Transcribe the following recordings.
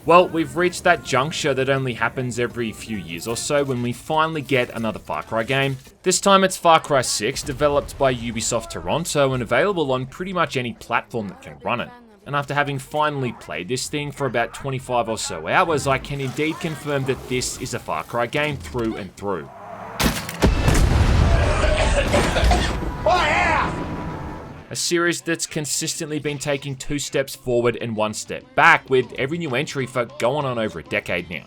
Well, we've reached that juncture that only happens every few years or so when we finally get another Far Cry game. This time it's Far Cry 6, developed by Ubisoft Toronto and available on pretty much any platform that can run it. And after having finally played this thing for about 25 or so hours, I can indeed confirm that this is a Far Cry game through and through. A series that's consistently been taking 2 steps forward and 1 step back, with every new entry for going on over a decade now.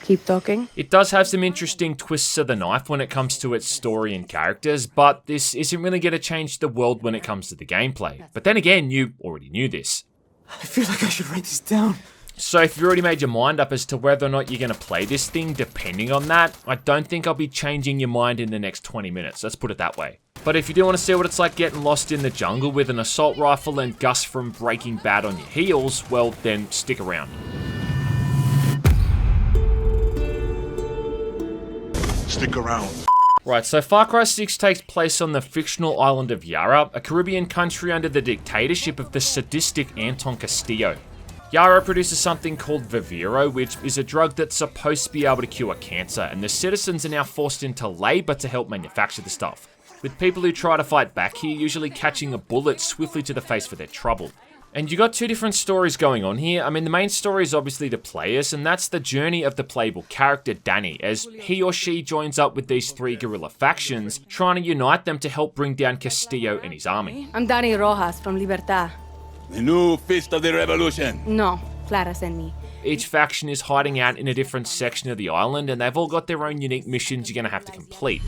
Keep talking. It does have some interesting twists of the knife when it comes to its story and characters, but this isn't really going to change the world when it comes to the gameplay. But then again, you already knew this. I feel like I should write this down. So if you've already made your mind up as to whether or not you're going to play this thing, depending on that, I don't think I'll be changing your mind in the next 20 minutes, let's put it that way. But if you do want to see what it's like getting lost in the jungle with an assault rifle and Gus from Breaking Bad on your heels, well then stick around. Stick around. Right, so Far Cry 6 takes place on the fictional island of Yara, a Caribbean country under the dictatorship of the sadistic Anton Castillo. Yara produces something called Viviro, which is a drug that's supposed to be able to cure cancer, and the citizens are now forced into labor to help manufacture the stuff, with people who try to fight back here usually catching a bullet swiftly to the face for their trouble. And you got 2 different stories going on here. I mean, the main story is obviously the players, and that's the journey of the playable character Danny, as he or she joins up with these 3 guerrilla factions, trying to unite them to help bring down Castillo and his army. I'm Danny Rojas from Libertad. The new fist of the revolution. No, Clara sent me. Each faction is hiding out in a different section of the island, and they've all got their own unique missions you're going to have to complete.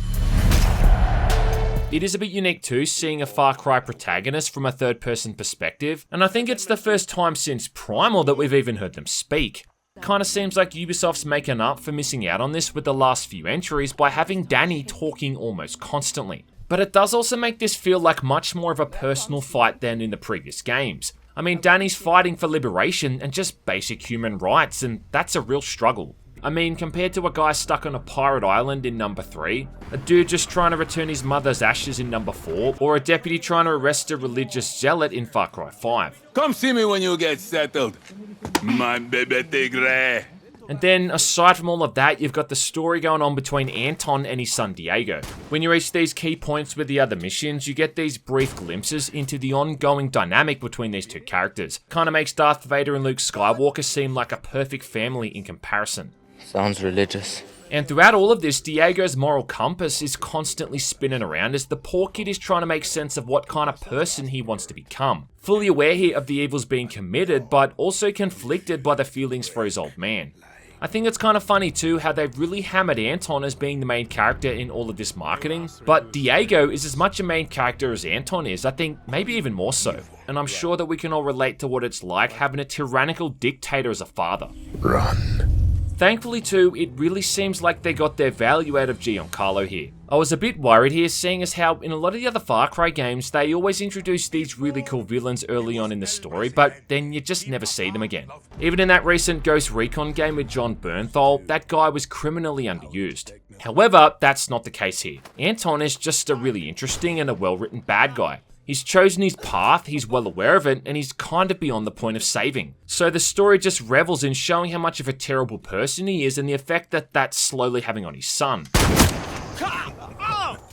It is a bit unique too, seeing a Far Cry protagonist from a third-person perspective, and I think it's the first time since Primal that we've even heard them speak. Kinda seems like Ubisoft's making up for missing out on this with the last few entries by having Danny talking almost constantly. But it does also make this feel like much more of a personal fight than in the previous games. I mean, Danny's fighting for liberation and just basic human rights, and that's a real struggle. I mean, compared to a guy stuck on a pirate island in number 3, a dude just trying to return his mother's ashes in number 4, or a deputy trying to arrest a religious zealot in Far Cry 5. Come see me when you get settled, my baby tigre. And then, aside from all of that, you've got the story going on between Anton and his son Diego. When you reach these key points with the other missions, you get these brief glimpses into the ongoing dynamic between these 2 characters. Kinda makes Darth Vader and Luke Skywalker seem like a perfect family in comparison. Sounds religious. And throughout all of this, Diego's moral compass is constantly spinning around as the poor kid is trying to make sense of what kind of person he wants to become. Fully aware here of the evils being committed, but also conflicted by the feelings for his old man. I think it's kind of funny too how they've really hammered Anton as being the main character in all of this marketing, but Diego is as much a main character as Anton is, I think maybe even more so. And I'm sure that we can all relate to what it's like having a tyrannical dictator as a father. Run. Thankfully too, it really seems like they got their value out of Giancarlo here. I was a bit worried here, seeing as how in a lot of the other Far Cry games, they always introduce these really cool villains early on in the story, but then you just never see them again. Even in that recent Ghost Recon game with John Bernthal, that guy was criminally underused. However, that's not the case here. Anton is just a really interesting and a well-written bad guy. He's chosen his path, he's well aware of it, and he's kind of beyond the point of saving. So the story just revels in showing how much of a terrible person he is and the effect that that's slowly having on his son.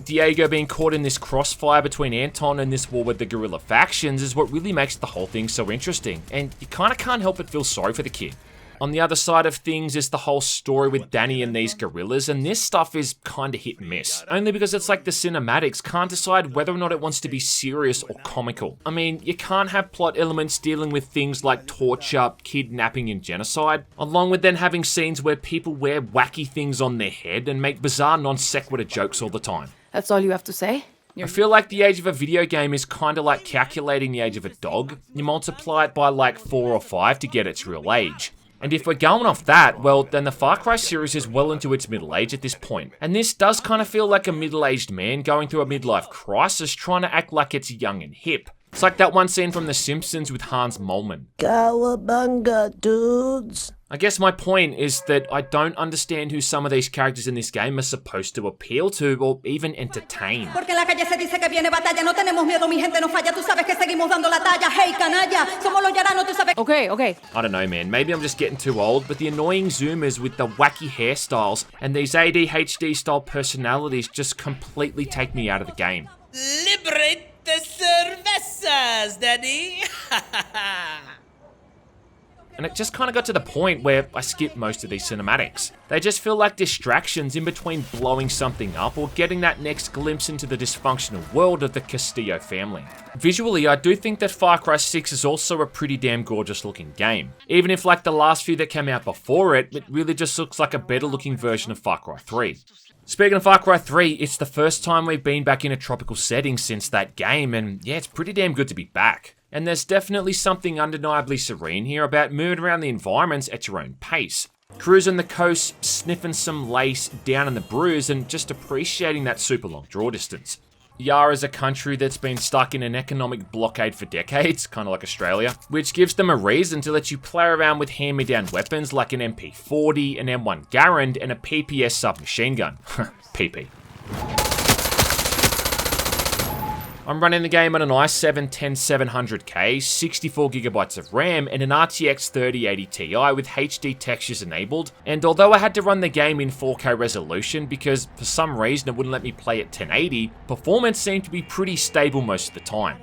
Diego being caught in this crossfire between Anton and this war with the guerrilla factions is what really makes the whole thing so interesting, and you kind of can't help but feel sorry for the kid. On the other side of things is the whole story with Danny and these guerrillas, and this stuff is kinda hit and miss. Only because it's like the cinematics can't decide whether or not it wants to be serious or comical. I mean, you can't have plot elements dealing with things like torture, kidnapping, and genocide, along with then having scenes where people wear wacky things on their head and make bizarre non sequitur jokes all the time. That's all you have to say? I feel like the age of a video game is kinda like calculating the age of a dog. You multiply it by like 4 or 5 to get its real age. And if we're going off that, well, then the Far Cry series is well into its middle age at this point. And this does kind of feel like a middle-aged man going through a midlife crisis trying to act like it's young and hip. It's like that one scene from The Simpsons with Hans Moleman. Cowabunga, dudes. I guess my point is that I don't understand who some of these characters in this game are supposed to appeal to or even entertain. Porque en la calle se dice que viene batalla, no tenemos miedo, mi gente no falla, tú sabes que seguimos dando la talla, hey canalla, somos los yaranos, tú sabes. Okay, okay. I don't know, man, maybe I'm just getting too old, but the annoying zoomers with the wacky hairstyles and these ADHD style personalities just completely take me out of the game. Liberate the cervezas, Daddy! And it just kind of got to the point where I skipped most of these cinematics. They just feel like distractions in between blowing something up or getting that next glimpse into the dysfunctional world of the Castillo family. Visually, I do think that Far Cry 6 is also a pretty damn gorgeous looking game. Even if like the last few that came out before it, it really just looks like a better looking version of Far Cry 3. Speaking of Far Cry 3, it's the first time we've been back in a tropical setting since that game, and yeah, it's pretty damn good to be back. And there's definitely something undeniably serene here about moving around the environments at your own pace. Cruising the coast, sniffing some lace, down in the brews, and just appreciating that super long draw distance. Yara's a country that's been stuck in an economic blockade for decades, kind of like Australia, which gives them a reason to let you play around with hand-me-down weapons like an MP40, an M1 Garand, and a PPS submachine gun. PP. I'm running the game on an i7 10700K, 64GB of RAM, and an RTX 3080 Ti with HD textures enabled, and although I had to run the game in 4K resolution because for some reason it wouldn't let me play at 1080, performance seemed to be pretty stable most of the time.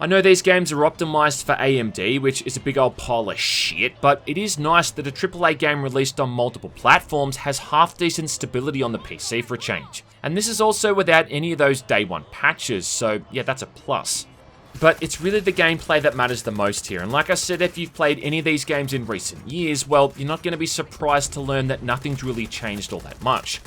I know these games are optimized for AMD, which is a big old pile of shit, but it is nice that a AAA game released on multiple platforms has half decent stability on the PC for a change. And this is also without any of those day one patches, so yeah, that's a plus. But it's really the gameplay that matters the most here, and like I said, if you've played any of these games in recent years, well, you're not going to be surprised to learn that nothing's really changed all that much.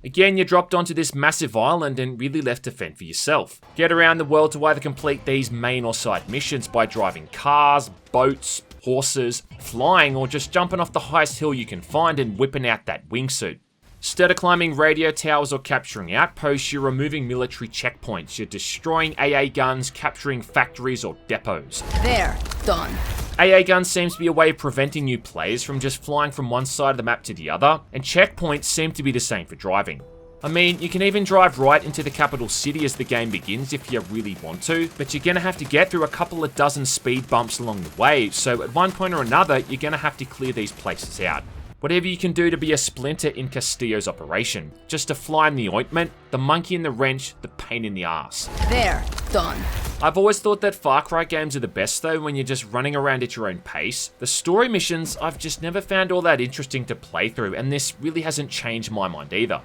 Again, you're dropped onto this massive island and really left to fend for yourself. Get around the world to either complete these main or side missions by driving cars, boats, horses, flying, or just jumping off the highest hill you can find and whipping out that wingsuit. Instead of climbing radio towers or capturing outposts, you're removing military checkpoints, you're destroying AA guns, capturing factories or depots. There, done. AA guns seems to be a way of preventing new players from just flying from one side of the map to the other, and checkpoints seem to be the same for driving. I mean, you can even drive right into the capital city as the game begins if you really want to, but you're gonna have to get through a couple of dozen speed bumps along the way, so at one point or another, you're gonna have to clear these places out. Whatever you can do to be a splinter in Castillo's operation. Just to fly in the ointment, the monkey in the wrench, the pain in the ass. There, done. I've always thought that Far Cry games are the best though when you're just running around at your own pace. The story missions I've just never found all that interesting to play through, and this really hasn't changed my mind either.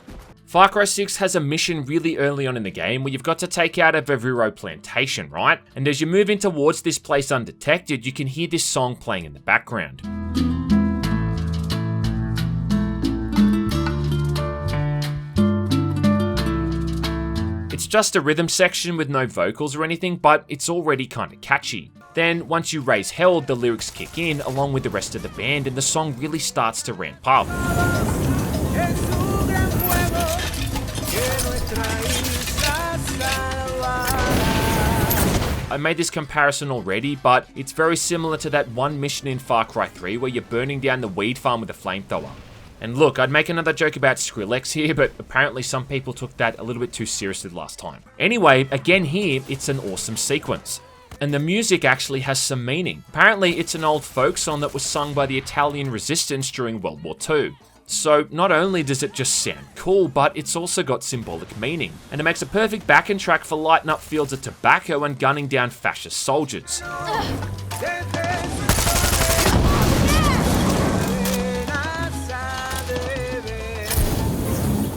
Far Cry 6 has a mission really early on in the game where you've got to take out a Viviro plantation, right? And as you move in towards this place undetected, you can hear this song playing in the background. It's just a rhythm section with no vocals or anything, but it's already kinda catchy. Then, once you raise hell, the lyrics kick in along with the rest of the band and the song really starts to ramp up. I made this comparison already, but it's very similar to that one mission in Far Cry 3 where you're burning down the weed farm with a flamethrower. And look, I'd make another joke about Skrillex here, but apparently some people took that a little bit too seriously last time. Anyway, again here, it's an awesome sequence. And the music actually has some meaning. Apparently, it's an old folk song that was sung by the Italian resistance during World War II. So not only does it just sound cool, but it's also got symbolic meaning. And it makes a perfect backing track for lighting up fields of tobacco and gunning down fascist soldiers.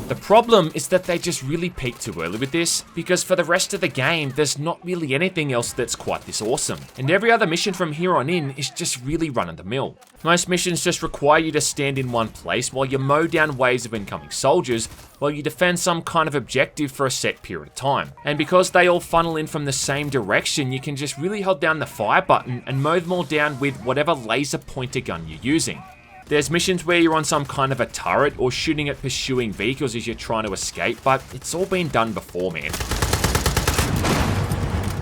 The problem is that they just really peaked too early with this, because for the rest of the game, there's not really anything else that's quite this awesome, and every other mission from here on in is just really run-of-the-mill. Most missions just require you to stand in one place while you mow down waves of incoming soldiers, while you defend some kind of objective for a set period of time. And because they all funnel in from the same direction, you can just really hold down the fire button and mow them all down with whatever laser pointer gun you're using. There's missions where you're on some kind of a turret or shooting at pursuing vehicles as you're trying to escape, but it's all been done before, man.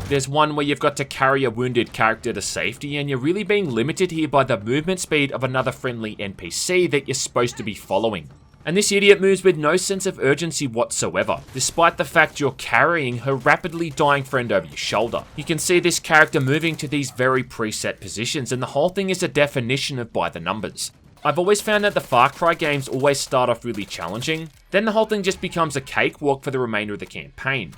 There's one where you've got to carry a wounded character to safety, and you're really being limited here by the movement speed of another friendly NPC that you're supposed to be following. And this idiot moves with no sense of urgency whatsoever, despite the fact you're carrying her rapidly dying friend over your shoulder. You can see this character moving to these very preset positions, and the whole thing is a definition of by the numbers. I've always found that the Far Cry games always start off really challenging, then the whole thing just becomes a cakewalk for the remainder of the campaign.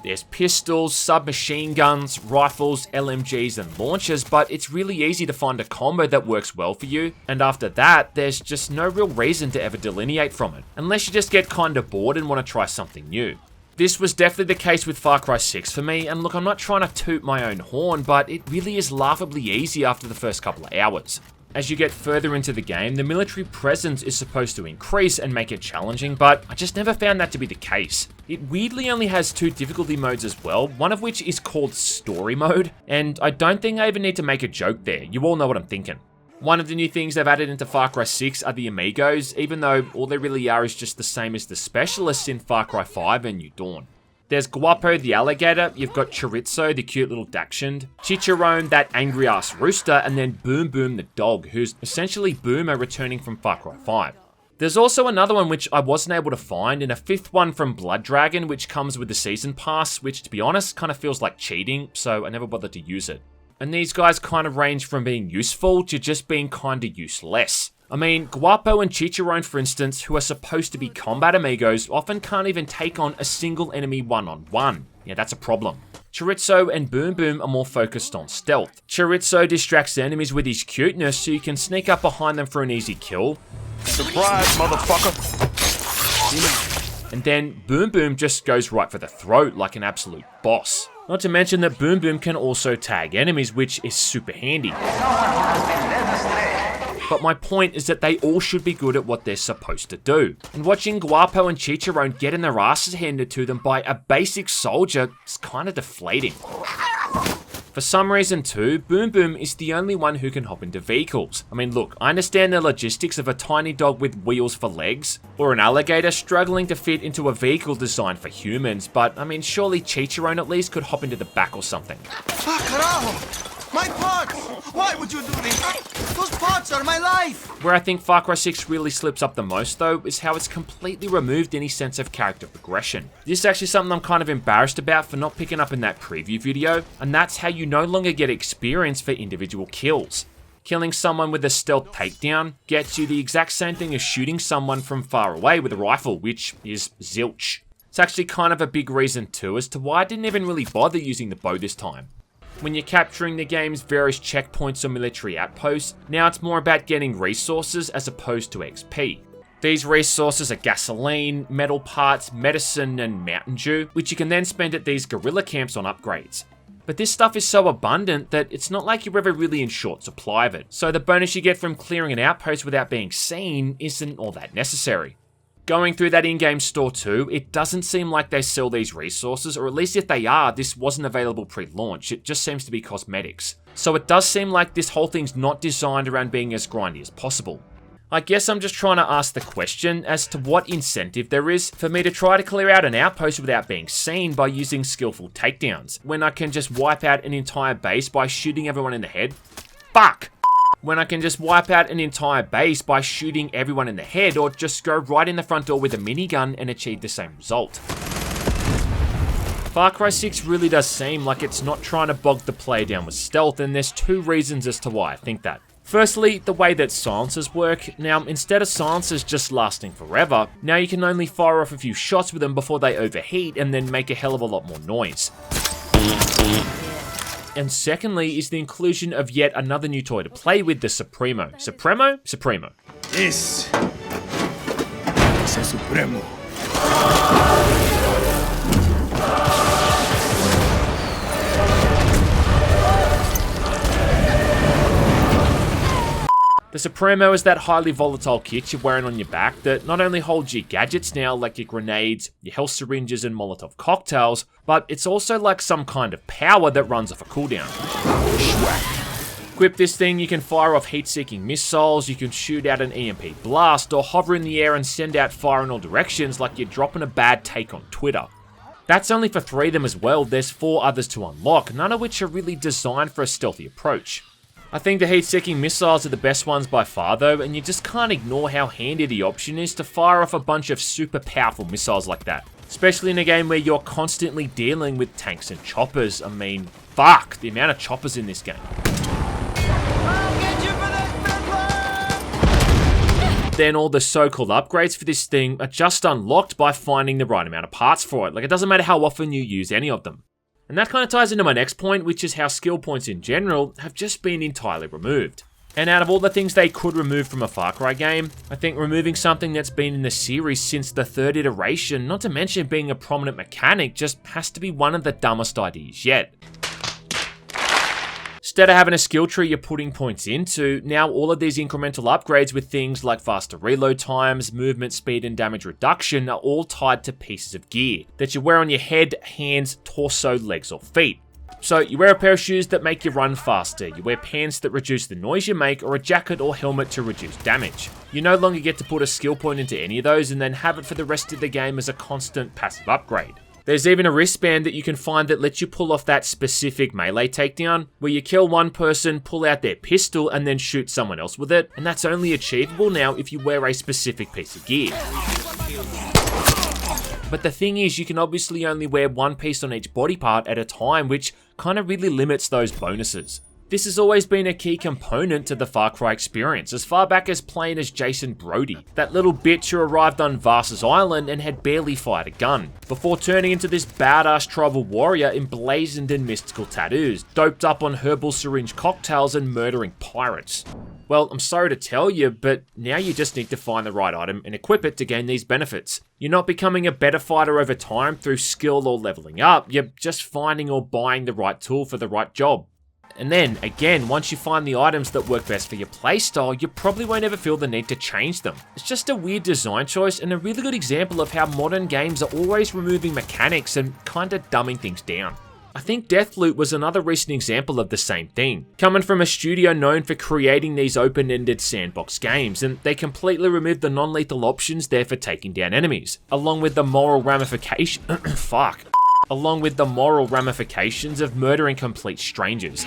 There's pistols, submachine guns, rifles, LMGs and launchers, but it's really easy to find a combo that works well for you, and after that, there's just no real reason to ever delineate from it, unless you just get kinda bored and want to try something new. This was definitely the case with Far Cry 6 for me, and look, I'm not trying to toot my own horn, but it really is laughably easy after the first couple of hours. As you get further into the game, the military presence is supposed to increase and make it challenging, but I just never found that to be the case. It weirdly only has 2 difficulty modes as well, one of which is called Story Mode, and I don't think I even need to make a joke there, you all know what I'm thinking. One of the new things they've added into Far Cry 6 are the Amigos, even though all they really are is just the same as the specialists in Far Cry 5 and New Dawn. There's Guapo the alligator, you've got Chorizo the cute little dachshund, Chicharron that angry ass rooster, and then Boom Boom the dog, who's essentially Boomer returning from Far Cry 5. There's also another one which I wasn't able to find, and a 5th one from Blood Dragon which comes with the season pass, which to be honest kind of feels like cheating, so I never bothered to use it. And these guys kind of range from being useful to just being kinda useless. I mean, Guapo and Chicharron, for instance, who are supposed to be combat amigos, often can't even take on a single enemy one-on-one. Yeah, that's a problem. Chorizo and Boom Boom are more focused on stealth. Chorizo distracts enemies with his cuteness so you can sneak up behind them for an easy kill. Surprise, motherfucker! And then Boom Boom just goes right for the throat like an absolute boss. Not to mention that Boom Boom can also tag enemies, which is super handy. But my point is that they all should be good at what they're supposed to do. And watching Guapo and Chicharron getting their asses handed to them by a basic soldier is kind of deflating. For some reason too, Boom Boom is the only one who can hop into vehicles. I mean look, I understand the logistics of a tiny dog with wheels for legs, or an alligator struggling to fit into a vehicle designed for humans, but I mean surely Chicharron at least could hop into the back or something. Ah, carajo! My parts! Why would you do this? Those parts are my life! Where I think Far Cry 6 really slips up the most though, is how it's completely removed any sense of character progression. This is actually something I'm kind of embarrassed about for not picking up in that preview video, and that's how you no longer get experience for individual kills. Killing someone with a stealth takedown gets you the exact same thing as shooting someone from far away with a rifle, which is zilch. It's actually kind of a big reason too as to why I didn't even really bother using the bow this time. When you're capturing the game's various checkpoints or military outposts, now it's more about getting resources as opposed to XP. These resources are gasoline, metal parts, medicine, and Mountain Dew, which you can then spend at these guerrilla camps on upgrades. But this stuff is so abundant that it's not like you're ever really in short supply of it, so the bonus you get from clearing an outpost without being seen isn't all that necessary. Going through that in-game store too, it doesn't seem like they sell these resources, or at least if they are, this wasn't available pre-launch, it just seems to be cosmetics. So it does seem like this whole thing's not designed around being as grindy as possible. I guess I'm just trying to ask the question as to what incentive there is for me to try to clear out an outpost without being seen by using skillful takedowns, when I can just wipe out an entire base by shooting everyone in the head. Fuck! When I can just wipe out an entire base by shooting everyone in the head, or just go right in the front door with a minigun and achieve the same result. Far Cry 6 really does seem like it's not trying to bog the player down with stealth, and there's 2 reasons as to why I think that. Firstly, the way that silencers work. Now, instead of silencers just lasting forever, now you can only fire off a few shots with them before they overheat and then make a hell of a lot more noise. And secondly is the inclusion of yet another new toy to play with, the Supremo. Supremo? Supremo. This is a Supremo. The Supremo is that highly volatile kit you're wearing on your back that not only holds your gadgets now, like your grenades, your health syringes and Molotov cocktails, but it's also like some kind of power that runs off a cooldown. Equip this thing, you can fire off heat-seeking missiles, you can shoot out an EMP blast, or hover in the air and send out fire in all directions like you're dropping a bad take on Twitter. That's only for 3 of them as well. There's 4 others to unlock, none of which are really designed for a stealthy approach. I think the heat-seeking missiles are the best ones by far though, and you just can't ignore how handy the option is to fire off a bunch of super powerful missiles like that. Especially in a game where you're constantly dealing with tanks and choppers. I mean, fuck, the amount of choppers in this game. Then all the so-called upgrades for this thing are just unlocked by finding the right amount of parts for it. Like, it doesn't matter how often you use any of them. And that kind of ties into my next point, which is how skill points in general have just been entirely removed. And out of all the things they could remove from a Far Cry game, I think removing something that's been in the series since the 3rd iteration, not to mention being a prominent mechanic, just has to be one of the dumbest ideas yet. Instead of having a skill tree you're putting points into, now all of these incremental upgrades with things like faster reload times, movement speed and damage reduction are all tied to pieces of gear that you wear on your head, hands, torso, legs or feet. So you wear a pair of shoes that make you run faster, you wear pants that reduce the noise you make, or a jacket or helmet to reduce damage. You no longer get to put a skill point into any of those and then have it for the rest of the game as a constant passive upgrade. There's even a wristband that you can find that lets you pull off that specific melee takedown, where you kill one person, pull out their pistol, and then shoot someone else with it, and that's only achievable now if you wear a specific piece of gear. But the thing is, you can obviously only wear one piece on each body part at a time, which kind of really limits those bonuses. This has always been a key component to the Far Cry experience, as far back as playing as Jason Brody, that little bitch who arrived on Vars's Island and had barely fired a gun, before turning into this badass tribal warrior emblazoned in mystical tattoos, doped up on herbal syringe cocktails and murdering pirates. Well, I'm sorry to tell you, but now you just need to find the right item and equip it to gain these benefits. You're not becoming a better fighter over time through skill or leveling up, you're just finding or buying the right tool for the right job. And then, again, once you find the items that work best for your playstyle, you probably won't ever feel the need to change them. It's just a weird design choice and a really good example of how modern games are always removing mechanics and kinda dumbing things down. I think Deathloop was another recent example of the same thing, coming from a studio known for creating these open-ended sandbox games, and they completely removed the non-lethal options there for taking down enemies, along with the moral ramifications of murdering complete strangers.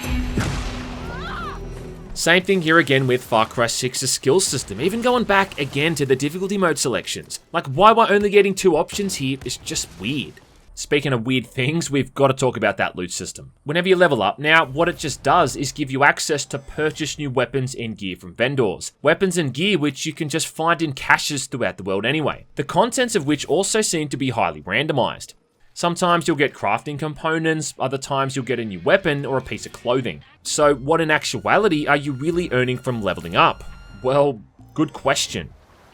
Same thing here again with Far Cry 6's skill system, even going back again to the difficulty mode selections. Like, why we're only getting 2 options here is just weird. Speaking of weird things, we've got to talk about that loot system. Whenever you level up now, what it just does is give you access to purchase new weapons and gear from vendors. Weapons and gear which you can just find in caches throughout the world anyway. The contents of which also seem to be highly randomized. Sometimes you'll get crafting components, other times you'll get a new weapon or a piece of clothing. So what in actuality are you really earning from leveling up? Well, good question.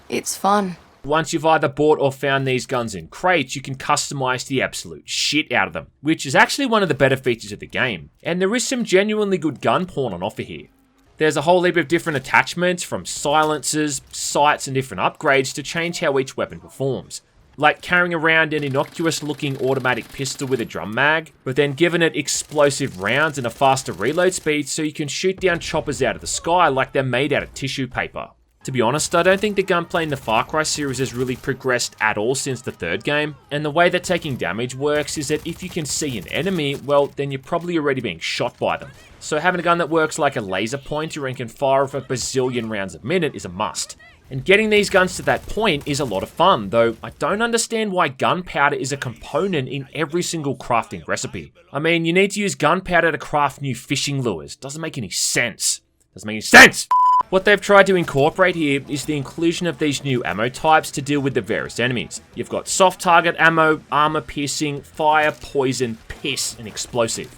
It's fun. Once you've either bought or found these guns in crates, you can customize the absolute shit out of them, which is actually one of the better features of the game. And there is some genuinely good gun porn on offer here. There's a whole heap of different attachments, from silencers, sights and different upgrades to change how each weapon performs. Like carrying around an innocuous looking automatic pistol with a drum mag, but then giving it explosive rounds and a faster reload speed so you can shoot down choppers out of the sky like they're made out of tissue paper. To be honest, I don't think the gunplay in the Far Cry series has really progressed at all since the 3rd game, and the way that taking damage works is that if you can see an enemy, well, then you're probably already being shot by them. So having a gun that works like a laser pointer and can fire off a bazillion rounds a minute is a must. And getting these guns to that point is a lot of fun, though I don't understand why gunpowder is a component in every single crafting recipe. I mean, you need to use gunpowder to craft new fishing lures. Doesn't make any sense. Doesn't make any sense! What they've tried to incorporate here is the inclusion of these new ammo types to deal with the various enemies. You've got soft target ammo, armor piercing, fire, poison, piss, and explosive.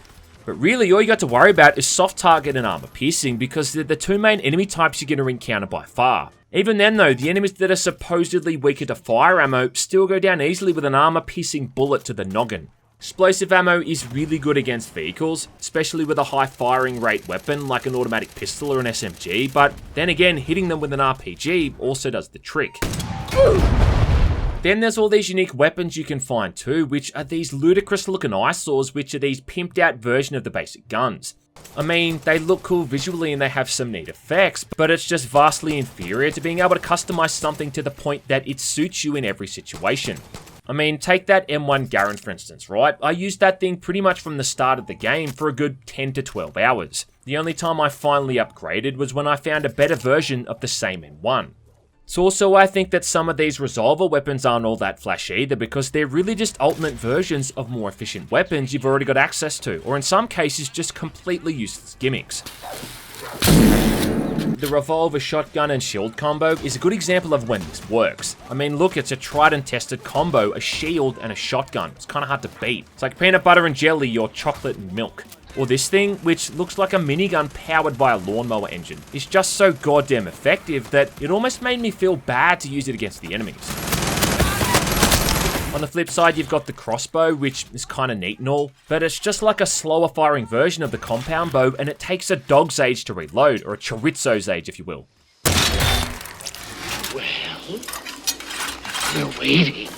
But really, all you got to worry about is soft target and armor piercing because they're the 2 main enemy types you're going to encounter by far. Even then though, the enemies that are supposedly weaker to fire ammo still go down easily with an armor piercing bullet to the noggin. Explosive ammo is really good against vehicles, especially with a high firing rate weapon like an automatic pistol or an SMG, but then again, hitting them with an RPG also does the trick. Then there's all these unique weapons you can find too, which are these ludicrous looking eyesores, which are these pimped out version of the basic guns. I mean, they look cool visually and they have some neat effects, but it's just vastly inferior to being able to customize something to the point that it suits you in every situation. I mean, take that M1 Garand for instance, right? I used that thing pretty much from the start of the game for a good 10 to 12 hours. The only time I finally upgraded was when I found a better version of the same M1. It's also why I think that some of these resolver weapons aren't all that flash either, because they're really just ultimate versions of more efficient weapons you've already got access to, or in some cases just completely useless gimmicks. The revolver, shotgun and shield combo is a good example of when this works. I mean look, it's a tried and tested combo, a shield and a shotgun. It's kind of hard to beat. It's like peanut butter and jelly or chocolate and milk. Or this thing, which looks like a minigun powered by a lawnmower engine, is just so goddamn effective that it almost made me feel bad to use it against the enemies. On the flip side, you've got the crossbow, which is kind of neat and all, but it's just like a slower firing version of the compound bow, and it takes a dog's age to reload, or a chorizo's age if you will. Well, we're waiting.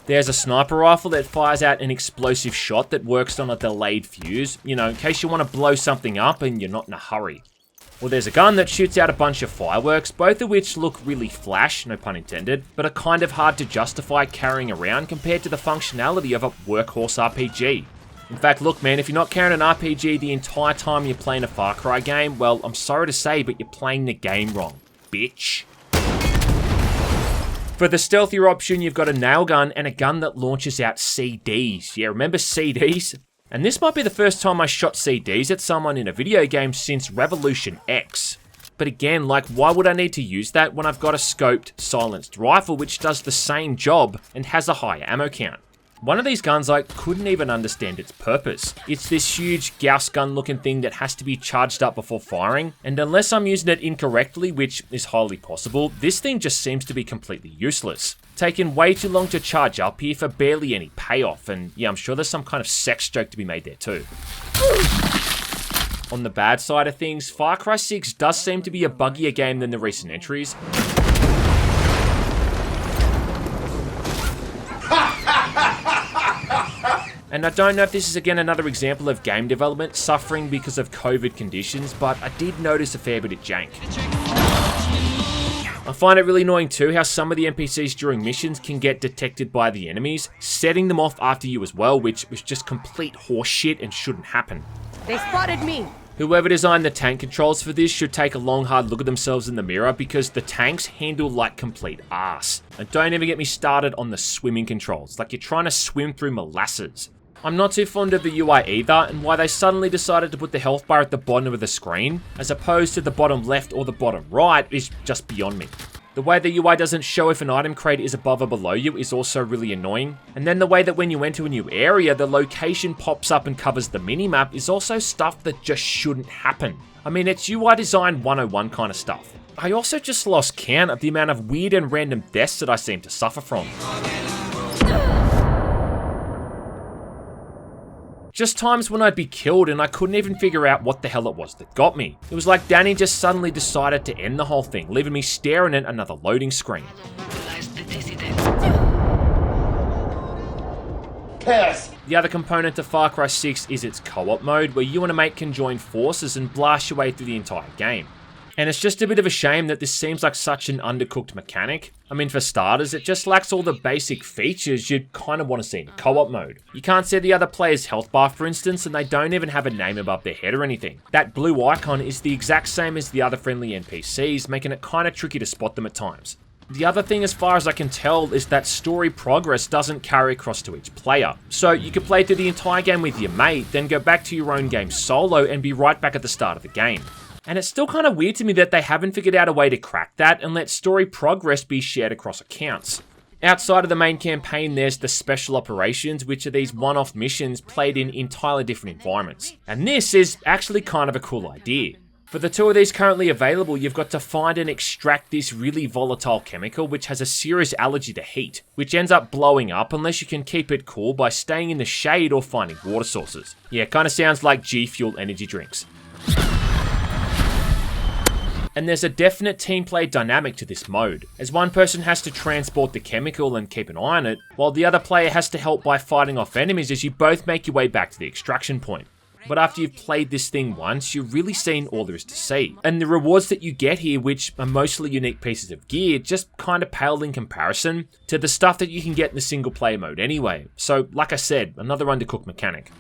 There's a sniper rifle that fires out an explosive shot that works on a delayed fuse, you know, in case you want to blow something up and you're not in a hurry. Or there's a gun that shoots out a bunch of fireworks, both of which look really flash, no pun intended, but are kind of hard to justify carrying around compared to the functionality of a workhorse RPG. In fact, look man, if you're not carrying an RPG the entire time you're playing a Far Cry game, well, I'm sorry to say, but you're playing the game wrong, bitch. For the stealthier option, you've got a nail gun and a gun that launches out CDs. Yeah, remember CDs? And this might be the first time I shot CDs at someone in a video game since Revolution X. But again, like, why would I need to use that when I've got a scoped, silenced rifle which does the same job and has a higher ammo count? One of these guns, I couldn't even understand its purpose. It's this huge Gauss gun looking thing that has to be charged up before firing, and unless I'm using it incorrectly, which is highly possible, this thing just seems to be completely useless. Taking way too long to charge up here for barely any payoff, and yeah, I'm sure there's some kind of sex joke to be made there too. On the bad side of things, Far Cry 6 does seem to be a buggier game than the recent entries. And I don't know if this is again another example of game development suffering because of COVID conditions, but I did notice a fair bit of jank. I find it really annoying too how some of the NPCs during missions can get detected by the enemies, setting them off after you as well, which was just complete horseshit and shouldn't happen. They spotted me. Whoever designed the tank controls for this should take a long hard look at themselves in the mirror, because the tanks handle like complete ass. And don't even get me started on the swimming controls, like you're trying to swim through molasses. I'm not too fond of the UI either, and why they suddenly decided to put the health bar at the bottom of the screen, as opposed to the bottom left or the bottom right, is just beyond me. The way the UI doesn't show if an item crate is above or below you is also really annoying. And then the way that when you enter a new area, the location pops up and covers the minimap is also stuff that just shouldn't happen. I mean, it's UI design 101 kind of stuff. I also just lost count of the amount of weird and random deaths that I seem to suffer from. Just times when I'd be killed and I couldn't even figure out what the hell it was that got me. It was like Danny just suddenly decided to end the whole thing, leaving me staring at another loading screen. Pass. The other component to Far Cry 6 is its co-op mode, where you and a mate can join forces and blast your way through the entire game. And it's just a bit of a shame that this seems like such an undercooked mechanic. I mean, for starters, it just lacks all the basic features you'd kind of want to see in co-op mode. You can't see the other player's health bar, for instance, and they don't even have a name above their head or anything. That blue icon is the exact same as the other friendly NPCs, making it kind of tricky to spot them at times. The other thing, as far as I can tell, is that story progress doesn't carry across to each player. So you could play through the entire game with your mate, then go back to your own game solo and be right back at the start of the game. And it's still kind of weird to me that they haven't figured out a way to crack that and let story progress be shared across accounts. Outside of the main campaign, there's the special operations, which are these one-off missions played in entirely different environments. And this is actually kind of a cool idea. For the two of these currently available, you've got to find and extract this really volatile chemical which has a serious allergy to heat, which ends up blowing up unless you can keep it cool by staying in the shade or finding water sources. Yeah, kind of sounds like G Fuel energy drinks. And there's a definite team play dynamic to this mode, as one person has to transport the chemical and keep an eye on it, while the other player has to help by fighting off enemies as you both make your way back to the extraction point. but after you've played this thing once, you've really seen all there is to see. And the rewards that you get here, which are mostly unique pieces of gear, just kind of pale in comparison to the stuff that you can get in the single player mode anyway. So, like I said, another undercooked mechanic.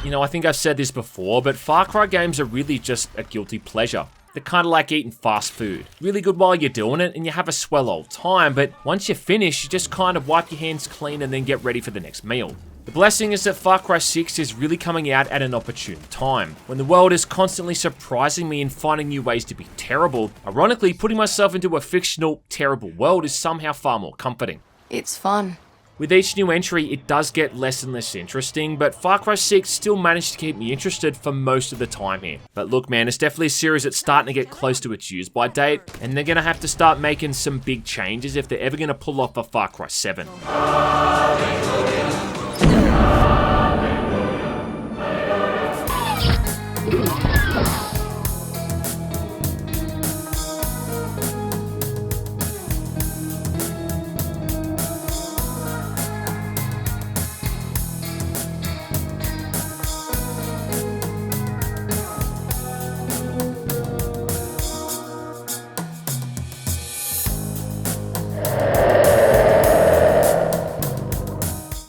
You know, I think I've said this before, but Far Cry games are really just a guilty pleasure. They're kind of like eating fast food. Really good while you're doing it and you have a swell old time, but once you finish, you just kind of wipe your hands clean and then get ready for the next meal. The blessing is that Far Cry 6 is really coming out at an opportune time, when the world is constantly surprising me and finding new ways to be terrible. Ironically, putting myself into a fictional, terrible world is somehow far more comforting. It's fun. With each new entry, it does get less and less interesting, but Far Cry 6 still managed to keep me interested for most of the time here. But look man, it's definitely a series that's starting to get close to its use by date, and they're gonna have to start making some big changes if they're ever gonna pull off a Far Cry 7. Hallelujah.